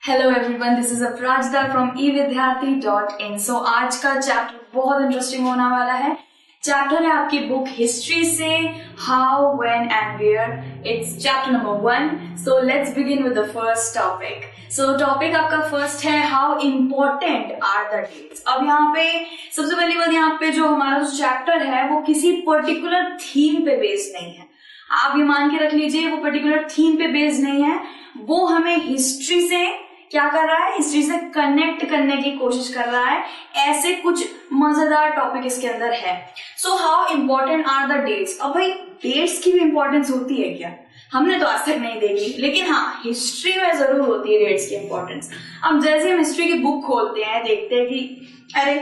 Hello everyone, this is Aparajita from evidyarthi.in। सो आज का chapter बहुत इंटरेस्टिंग होने वाला है। चैप्टर है आपकी बुक हिस्ट्री से how, when and where. It's chapter number 1। So let's begin with the first topic. So topic आपका फर्स्ट है how important are the dates. अब यहाँ पे सबसे पहली बात, यहाँ पे जो हमारा जो चैप्टर है वो किसी पर्टिकुलर थीम पे बेस्ड नहीं है। आप ये मान के रख लीजिए वो पर्टिकुलर थीम पे बेस्ड नहीं है, वो हमें हिस्ट्री से क्या कर रहा है, हिस्ट्री से कनेक्ट करने की कोशिश कर रहा है। ऐसे कुछ मजेदार टॉपिक इसके अंदर है। So how important are the dates. अब भाई डेट्स की भी इंपॉर्टेंस होती है क्या? हमने तो आज तक नहीं देखी, लेकिन हाँ हिस्ट्री में जरूर होती है डेट्स की इंपॉर्टेंस। अब जैसे हम हिस्ट्री की बुक खोलते हैं, देखते हैं कि अरे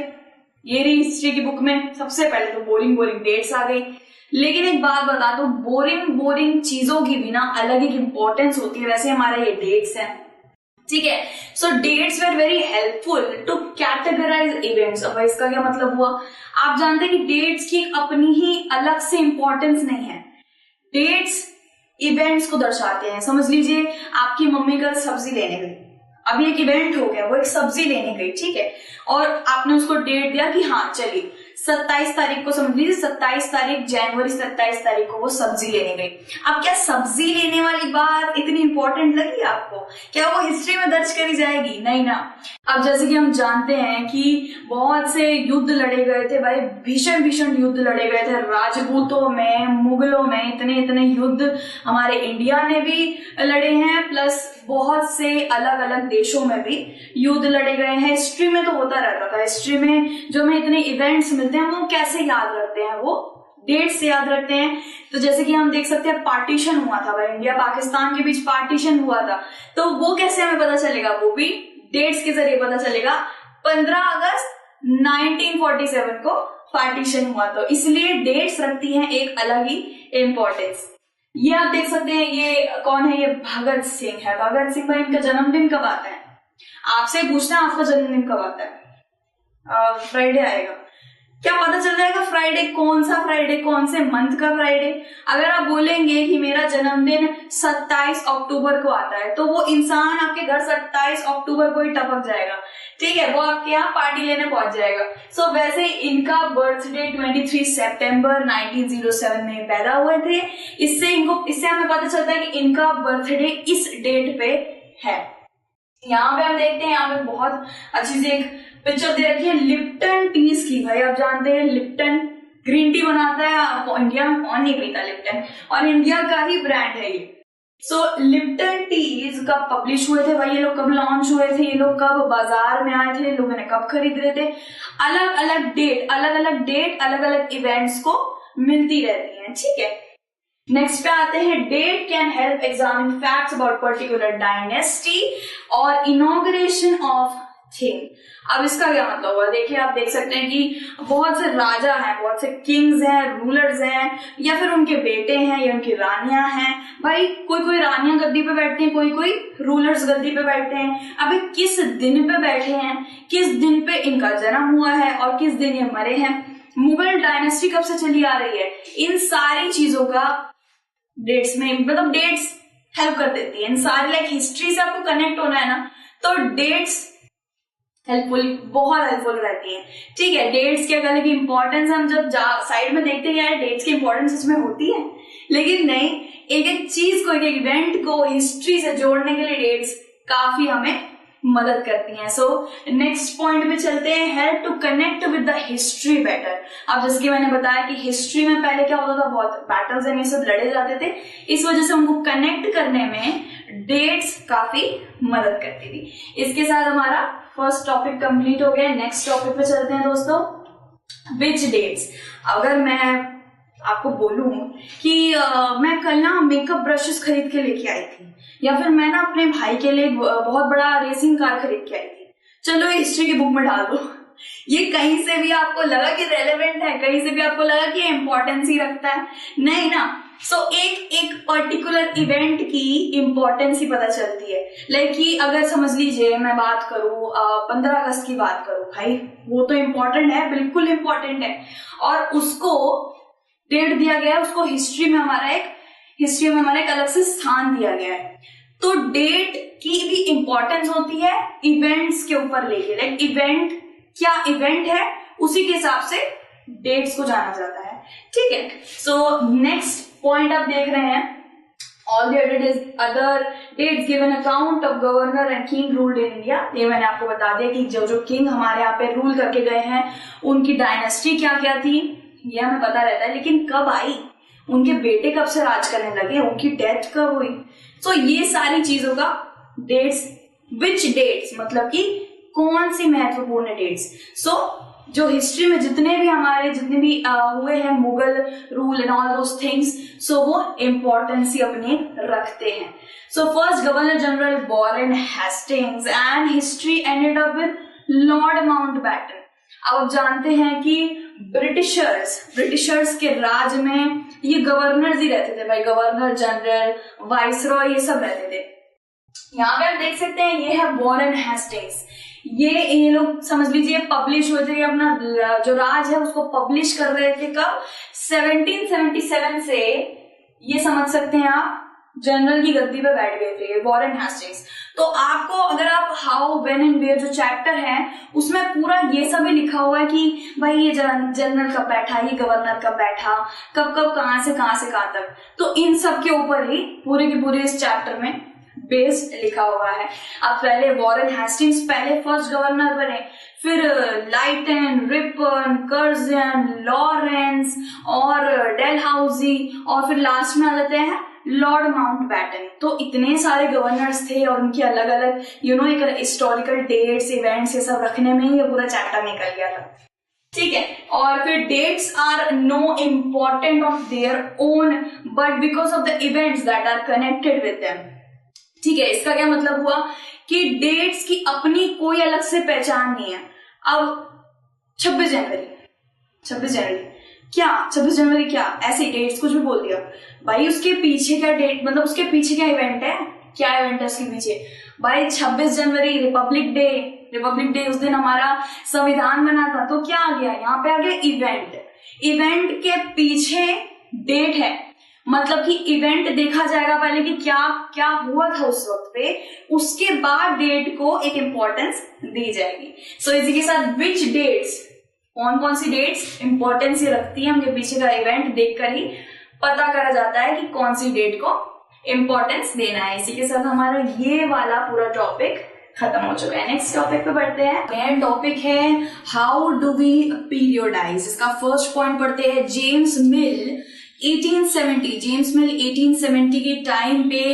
ये रही हिस्ट्री की बुक में, सबसे पहले तो बोरिंग डेट्स आ गई। लेकिन एक बात बता दो, बोरिंग चीजों की भी ना अलग एक इंपॉर्टेंस होती है। वैसे हमारा ये डेट्स है, ठीक है। So dates were very helpful to categorise events. अब इसका क्या मतलब हुआ? आप जानते हैं कि डेट्स की अपनी ही अलग से इंपॉर्टेंस नहीं है। डेट्स इवेंट्स को दर्शाते हैं। समझ लीजिए आपकी मम्मी कल सब्जी लेने गई, अभी एक इवेंट हो गया, वो एक सब्जी लेने गई, ठीक है, और आपने उसको डेट दिया कि हाँ चलिए 27 तारीख को, समझ लीजिए 27 तारीख जनवरी 27 तारीख को वो सब्जी लेने गई। अब क्या सब्जी लेने वाली बात इतनी इंपॉर्टेंट लगी आपको? क्या वो हिस्ट्री में दर्ज करी जाएगी? नहीं ना। अब जैसे कि हम जानते हैं कि बहुत से युद्ध लड़े गए थे भाई, भीषण युद्ध लड़े गए थे। राजपूतों में, मुगलों में इतने युद्ध हमारे इंडिया ने भी लड़े हैं, प्लस बहुत से अलग अलग देशों में भी युद्ध लड़े गए हैं। हिस्ट्री में तो होता रहता था। हिस्ट्री में जो हमें इतने इवेंट्स मिलते हैं वो कैसे याद रखते हैं? वो डेट से याद रखते हैं। तो जैसे कि हम देख सकते हैं पार्टीशन हुआ था भाई, इंडिया पाकिस्तान के बीच पार्टीशन हुआ था, तो वो कैसे हमें पता चलेगा? वो भी डेट्स के जरिए पता चलेगा। 15 अगस्त 1947 को पार्टीशन हुआ, तो इसलिए डेट्स रखती हैं एक अलग ही इम्पोर्टेंस। ये आप देख सकते हैं, ये कौन है? ये भगत सिंह है। भगत सिंह भाई, इनका जन्मदिन कब आता है? आपसे पूछना है आपका जन्मदिन कब आता है? फ्राइडे आएगा। क्या पता चल जाएगा फ्राइडे कौन सा फ्राइडे, कौन से मंथ का फ्राइडे? अगर आप बोलेंगे कि मेरा जन्मदिन 27 अक्टूबर को आता है, तो वो इंसान आपके घर 27 अक्टूबर को ही टपक जाएगा, ठीक है, वो आपके यहाँ पार्टी लेने पहुंच जाएगा। सो वैसे इनका बर्थडे 23 सितंबर 1907 में पैदा हुए थे। इससे हमें पता चलता है कि इनका बर्थडे इस डेट पे है। यहाँ पे हम देखते हैं, यहाँ पे बहुत अच्छी सी एक पिक्चर दे रखी है लिप्टन टीज की। भाई आप जानते हैं लिप्टन ग्रीन टी बनाता है, आपको इंडिया में कौन नहीं पीता लिप्टन, और इंडिया का ही ब्रांड है ये। सो लिप्टन टीज कब पब्लिश हुए थे भाई? ये लोग कब लॉन्च हुए थे? ये लोग कब बाजार में आए थे? लोगों ने कब खरीद रहे थे? अलग अलग डेट अलग अलग इवेंट्स को मिलती रहती है, ठीक है। नेक्स्ट पे आते हैं, date can help examine facts about particular dynasty और इनॉग्रेशन ऑफ थिंग। अब इसका क्या मतलब हुआ? देखिए आप देख सकते हैं कि बहुत से राजा हैं, बहुत से किंग्स हैं, रूलर्स हैं, या फिर उनके बेटे हैं या उनकी रानियां हैं। भाई कोई रानियां गद्दी पे बैठती हैं, कोई रूलर्स गद्दी पे बैठते हैं। अभी किस दिन पे बैठे हैं, किस दिन पे इनका जन्म हुआ है और किस दिन ये मरे हैं, मुगल डायनेस्टी कब से चली आ रही है, इन सारी चीजों का डेट्स में, मतलब डेट्स हेल्प कर देती है। इन सारी लाइक हिस्ट्री से आपको कनेक्ट होना है ना, तो डेट्स बहुत हेल्पफुल रहती है, ठीक है। डेट्स की अगर इंपॉर्टेंस हम जब साइड में देखते हैं, डेट्स की इंपॉर्टेंस इसमें होती है, लेकिन नहीं, एक चीज को, एक इवेंट को हिस्ट्री से जोड़ने के लिए डेट्स काफी हमें मदद करती हैं। सो नेक्स्ट पॉइंट पे चलते हैं, help to connect with the history better. अब जैसे कि मैंने बताया कि हिस्ट्री में पहले क्या होता था, बहुत बैटल्स एंड ये सब लड़े जाते थे, इस वजह से उनको कनेक्ट करने में डेट्स काफी मदद करती थी। इसके साथ हमारा फर्स्ट टॉपिक कंप्लीट हो गया। नेक्स्ट टॉपिक पे चलते हैं दोस्तों, विच डेट्स। अगर मैं आपको बोलूं कि मैं कल ना मेकअप ब्रशेस खरीद के लेके आई थी, या फिर मैं ना अपने भाई के लिए बहुत बड़ा रेसिंग कार खरीद के आई थी, चलो ये हिस्ट्री की बुक में डाल दो। ये कहीं से भी आपको लगा कि रेलेवेंट है? कहीं से भी आपको लगा कि इम्पोर्टेंस ही रखता है? नहीं ना। सो एक पर्टिकुलर इवेंट की इम्पोर्टेंस ही पता चलती है। लाइक कि अगर समझ लीजिए मैं बात करूं 15 अगस्त की बात करूं, भाई वो तो इम्पोर्टेंट है, बिल्कुल इम्पोर्टेंट है, और उसको डेट दिया गया है, उसको हिस्ट्री में हमारा एक अलग से स्थान दिया गया है। तो डेट की भी इंपॉर्टेंस होती है इवेंट्स के ऊपर लेके, लाइक इवेंट क्या इवेंट है उसी के हिसाब से डेट्स को जाना जाता है, ठीक है। सो नेक्स्ट पॉइंट आप देख रहे हैं, all the other dates give an account of governor and king ruled in India। ये मैंने आपको बता दिया कि जो किंग हमारे यहाँ पे रूल करके गए हैं उनकी डायनेस्टी क्या क्या थी, ये हमें पता रहता है, लेकिन कब आई, उनके बेटे कब से राज करने लगे, उनकी डेथ कब हुई। सो ये सारी चीजों का डेट्स, विच डेट्स मतलब कि कौन सी महत्वपूर्ण डेट्स। सो जो हिस्ट्री में जितने भी हुए हैं Mughal rule and all those things, so वो इम्पोर्टेंस ही अपने रखते हैं। So first governor general Warren Hastings and history ended up with Lord Mountbatten. अब आप जानते हैं कि ब्रिटिशर्स के राज में ये गवर्नर्स ही रहते थे भाई, गवर्नर जनरल, वाइसरॉय, ये सब रहते थे। यहाँ पे आप देख सकते हैं ये है वॉरेन हेस्टिंग्स, ये लोग समझ लीजिए पब्लिश हुए थे, अपना जो राज है उसको पब्लिश कर रहे थे कब, 1777 से, ये समझ सकते हैं आप, जनरल की गद्दी पे बैठ गए थे वॉरेन हेस्टिंग्स। तो आपको अगर आप हाउ व्हेन एंड वेयर जो चैप्टर है उसमें पूरा ये सब ही लिखा हुआ है कि भाई ये जनरल कब बैठा, ये गवर्नर कब बैठा, कब कहां से कहां तक, तो इन सब के ऊपर ही पूरे के पूरे इस चैप्टर में बेस्ड लिखा हुआ है। अब पहले वॉरेन हेस्टिंग्स पहले फर्स्ट गवर्नर बने, फिर लाइटन, रिपन, कर्जन, लॉरेंस और डेलहाउसी, और फिर लास्ट में आ जाते हैं लॉर्ड माउंटबैटन। तो इतने सारे गवर्नर्स थे और उनकी अलग अलग एक हिस्टोरिकल डेट्स, इवेंट्स, ये सब रखने में ये पूरा चैप्टर निकल गया था, ठीक है। और फिर dates are no important of their own but because of the events that are connected with them, ठीक है। इसका क्या मतलब हुआ कि डेट्स की अपनी कोई अलग से पहचान नहीं है। अब 26 जनवरी क्या ऐसे डेट्स कुछ भी बोल दिया भाई, उसके पीछे क्या डेट, मतलब उसके पीछे क्या इवेंट है, क्या इवेंट है उसके पीछे भाई। 26 जनवरी रिपब्लिक डे, उस दिन हमारा संविधान बना था, तो क्या आ गया यहाँ पे, आ गया इवेंट के पीछे डेट है, मतलब कि इवेंट देखा जाएगा पहले कि क्या क्या हुआ था उस वक्त पे, उसके बाद डेट को एक इंपॉर्टेंस दी जाएगी। सो इसी के साथ विच डेट्स, कौन सी डेट्स इंपॉर्टेंस ये रखती है, उनके पीछे का इवेंट देखकर ही पता करा जाता है कि कौन सी डेट को इंपॉर्टेंस देना है। इसी के साथ हमारा ये वाला पूरा टॉपिक खत्म हो चुका है। नेक्स्ट टॉपिक पे बढ़ते हैं। मेन टॉपिक है हाउ डू वी पीरियोडाइज। इसका फर्स्ट पॉइंट पढ़ते हैं जेम्स मिल 1870 के टाइम पे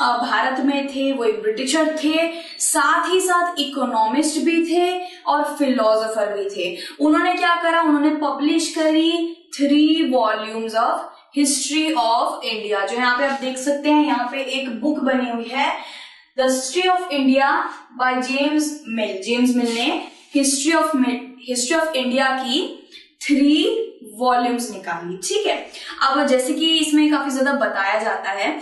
भारत में थे, वो एक ब्रिटिशर थे, साथ ही साथ इकोनॉमिस्ट भी थे और फिलोसोफर भी थे। उन्होंने क्या करा, उन्होंने पब्लिश करी 3 volumes of history of India. जो यहाँ पे आप देख सकते हैं, यहाँ पे एक बुक बनी हुई है the history of India by James मिल ने हिस्ट्री ऑफ इंडिया की 3 वॉल्यूम्स निकाली, ठीक है। अब जैसे कि इसमें काफी ज्यादा बताया जाता है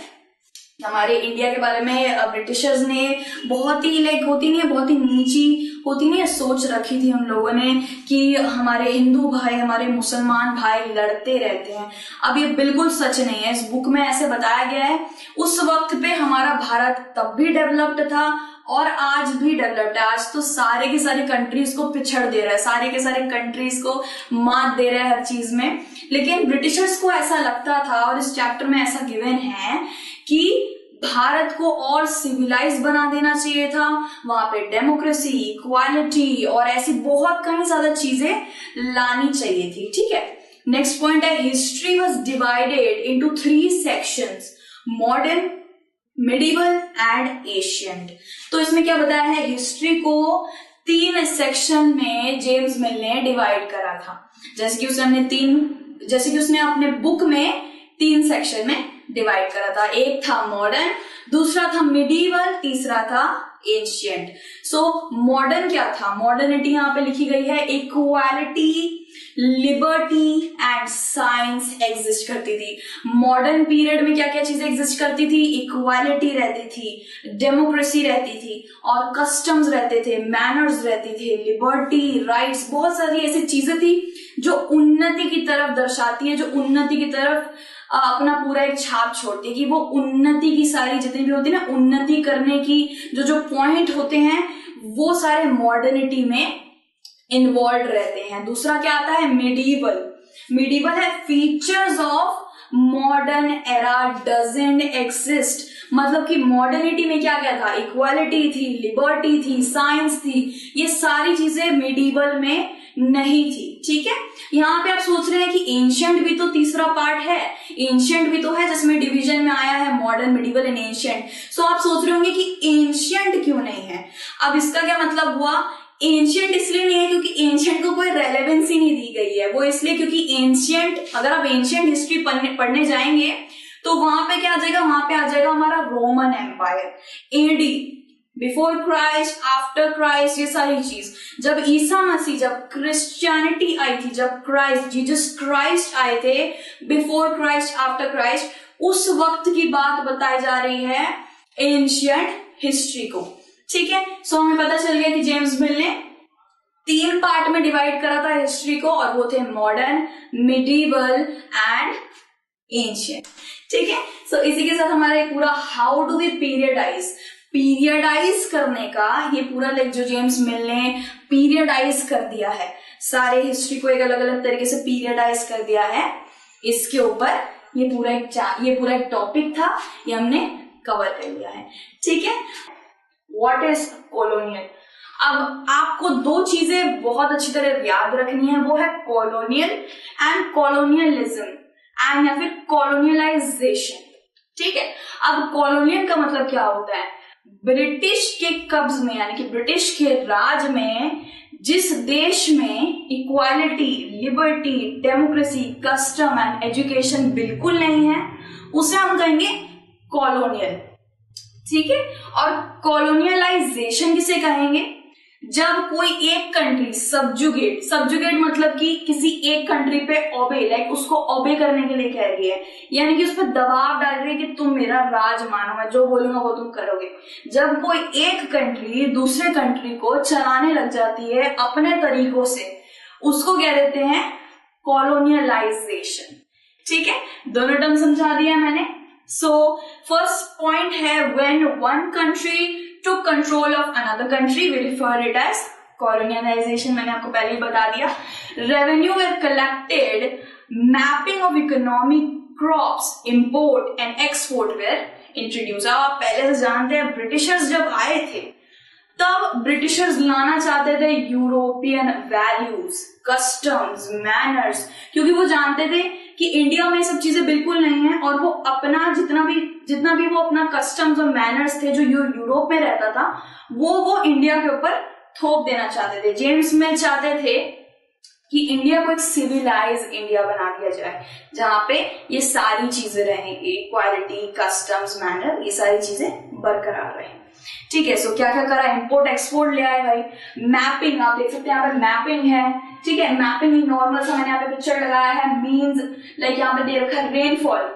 हमारे इंडिया के बारे में, ब्रिटिशर्स ने बहुत ही बहुत ही नीची होती नहीं है सोच रखी थी उन लोगों ने कि हमारे हिंदू भाई, हमारे मुसलमान भाई लड़ते रहते हैं। अब ये बिल्कुल सच नहीं है, इस बुक में ऐसे बताया गया है। उस वक्त पे हमारा भारत तब भी डेवलप्ड था और आज भी डेवलप्ड है। आज तो सारे के सारे कंट्रीज को पिछड़ दे रहा है, सारे के सारे कंट्रीज को मात दे रहा है हर चीज में। लेकिन ब्रिटिशर्स को ऐसा लगता था, और इस चैप्टर में ऐसा गिवन है कि भारत को और सिविलाइज बना देना चाहिए था, वहां पे डेमोक्रेसी, इक्वालिटी और ऐसी बहुत कई ज्यादा चीजें लानी चाहिए थी, ठीक है। नेक्स्ट पॉइंट है history was divided into 3 sections, modern, medieval and ancient. तो इसमें क्या बताया है, हिस्ट्री को 3 सेक्शन में जेम्स मिल ने डिवाइड करा था। जैसे कि उसने अपने बुक में 3 सेक्शन में डिवाइड करा था। एक था मॉडर्न, दूसरा था मिडिवल, तीसरा था एशियंट। सो मॉडर्न क्या था, मॉडर्निटी यहाँ पे लिखी गई है, equality, liberty and science exist करती थी। मॉडर्न पीरियड में क्या क्या चीजें एग्जिस्ट करती थी, इक्वालिटी रहती थी, डेमोक्रेसी रहती थी और कस्टम्स रहते थे, मैनर्स रहती थे, लिबर्टी, राइट्स, बहुत सारी ऐसी चीजें थी जो उन्नति की तरफ दर्शाती है, जो उन्नति की तरफ अपना पूरा एक छाप छोड़ती है कि वो उन्नति की सारी जितनी भी होती है ना, उन्नति करने की जो पॉइंट होते हैं वो सारे मॉडर्निटी में इन्वॉल्व रहते हैं। दूसरा क्या आता है, मिडीवल। मिडीवल है features of modern era doesn't exist, मतलब कि मॉडर्निटी में क्या क्या था, इक्वालिटी थी, लिबर्टी थी, साइंस थी, ये सारी चीजें मिडीवल में नहीं थी। ठीक है, यहाँ पे आप सोच रहे हैं कि एंशियंट भी तो तीसरा पार्ट है, एंशियंट भी तो है जिसमें डिवीजन में आया है मॉडर्न, मिडीवल एंड एंशियंट। सो आप सोच रहे होंगे कि एंशियंट क्यों नहीं है। अब इसका क्या मतलब हुआ, एंशियंट इसलिए नहीं है क्योंकि एंशियंट को कोई रेलेवेंसी नहीं दी गई है, वो इसलिए क्योंकि एंशियंट, अगर आप एंशियंट हिस्ट्री पढ़ने जाएंगे तो वहां पे क्या आ जाएगा, वहां पे आ जाएगा हमारा Roman empire, AD, before Christ, after Christ, ये सारी चीज। जब ईसा मसीह, जब क्रिश्चियनिटी आई थी, जब क्राइस्ट, जीसस क्राइस्ट आए थे, बिफोर क्राइस्ट, आफ्टर क्राइस्ट, उस वक्त की बात बताई जा रही है एंशियंट हिस्ट्री को। ठीक है, सो हमें पता चल गया कि जेम्स मिल ने 3 पार्ट में डिवाइड करा था हिस्ट्री को, और वो थे मॉडर्न, मिडीवल एंड एंशियंट। ठीक है, सो इसी के साथ हमारा पूरा हाउ डू वी पीरियडाइज करने का ये पूरा जो जेम्स मिल ने पीरियडाइज कर दिया है, सारे हिस्ट्री को एक अलग अलग तरीके से पीरियडाइज कर दिया है, इसके ऊपर ये पूरा एक टॉपिक था, ये हमने कवर कर लिया है। ठीक है, व्हाट इज कॉलोनियल। अब आपको 2 चीजें बहुत अच्छी तरह याद रखनी है, वो है कॉलोनियल एंड कॉलोनियलिज्म एंड या फिर कॉलोनियलाइजेशन। ठीक है, अब कॉलोनियल का मतलब क्या होता है, ब्रिटिश के कब्ज में यानी कि ब्रिटिश के राज में जिस देश में equality, liberty, democracy, custom and education बिल्कुल नहीं है, उसे हम कहेंगे कॉलोनियल। ठीक है, और कॉलोनियलाइजेशन किसे कहेंगे, जब कोई एक कंट्री सब्जुगेट मतलब कि किसी एक कंट्री पे ओबे, लाइक उसको ओबे करने के लिए कह रही है, यानी कि उस पर दबाव डाल रही है कि तुम मेरा राज मानो, मैं जो बोलूंगा वो तुम करोगे। जब कोई एक कंट्री दूसरे कंट्री को चलाने लग जाती है अपने तरीकों से, उसको कह देते हैं कॉलोनियलाइजेशन। ठीक है, दोनों टर्म समझा दिया मैंने। सो फर्स्ट पॉइंट है when one country took control of another country, we refer it as colonialization। मैंने आपको पहले ही बता दिया। Revenue were collected, mapping of economic crops, import and export were introduced। अब आप पहले से जानते हैं ब्रिटिशर्स जब आए थे तब ब्रिटिशर्स लाना चाहते थे यूरोपियन वैल्यूज, कस्टम्स, मैनर्स, क्योंकि वो जानते थे कि इंडिया में सब चीजें बिल्कुल नहीं है, और वो अपना जितना भी वो अपना कस्टम्स और मैनर्स थे जो यूरोप में रहता था वो इंडिया के ऊपर थोप देना चाहते थे। जेम्स मिल चाहते थे कि इंडिया को एक सिविलाइज इंडिया बना दिया जाए जहां पे ये सारी चीजें रहेंगी, इक्वालिटी, कस्टम्स, मैनर, ये सारी चीजें बरकरार रहे। ठीक है, सो क्या क्या करा, इंपोर्ट एक्सपोर्ट ले आए भाई। मैपिंग, आप देख सकते हैं यहाँ पे मैपिंग है। ठीक है, मैपिंग नॉर्मल सा मैंने यहाँ पे पिक्चर लगाया है, मीन्स लाइक यहाँ पे दे रखा है रेनफॉल,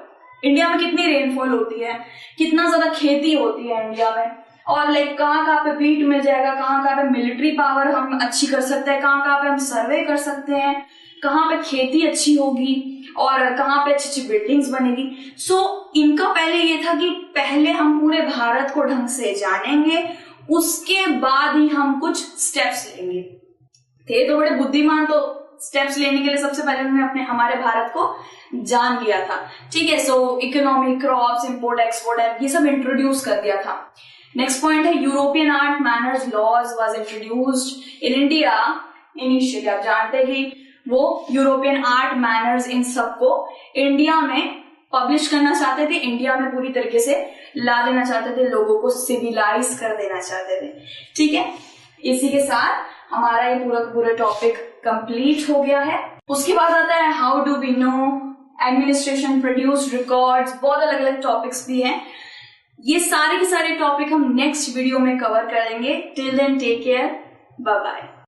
इंडिया में कितनी रेनफॉल होती है, कितना ज्यादा खेती होती है इंडिया में, और लाइक कहाँ पे बीट मिल जाएगा, कहाँ पे मिलिट्री पावर हम अच्छी कर सकते हैं, कहाँ पे हम सर्वे कर सकते हैं, कहाँ पे खेती अच्छी होगी और कहाँ पे अच्छी अच्छी बिल्डिंग्स बनेगी। सो इनका पहले ये था कि पहले हम पूरे भारत को ढंग से जानेंगे, उसके बाद ही हम कुछ स्टेप्स लेंगे। थे तो बड़े बुद्धिमान, तो स्टेप्स लेने के लिए सबसे पहले उन्होंने हमारे भारत को जान लिया था। ठीक है, so economic, crops, import export, ये सब इंट्रोड्यूस कर दिया था। नेक्स्ट पॉइंट है European art, manners, laws was introduced in India initially. आप जानते हैं कि वो यूरोपियन आर्ट, मैनर्स, इन सबको इंडिया में पब्लिश करना चाहते थे, इंडिया में पूरी तरीके से ला देना चाहते थे, लोगों को सिविलाइज कर देना चाहते थे। ठीक है, इसी के साथ हमारा ये पूरा टॉपिक कंप्लीट हो गया है। उसके बाद आता है how do we know, administration, produce records, बहुत अलग अलग टॉपिक्स भी हैं। ये सारे के सारे टॉपिक हम नेक्स्ट वीडियो में कवर करेंगे। Till then take care, bye bye.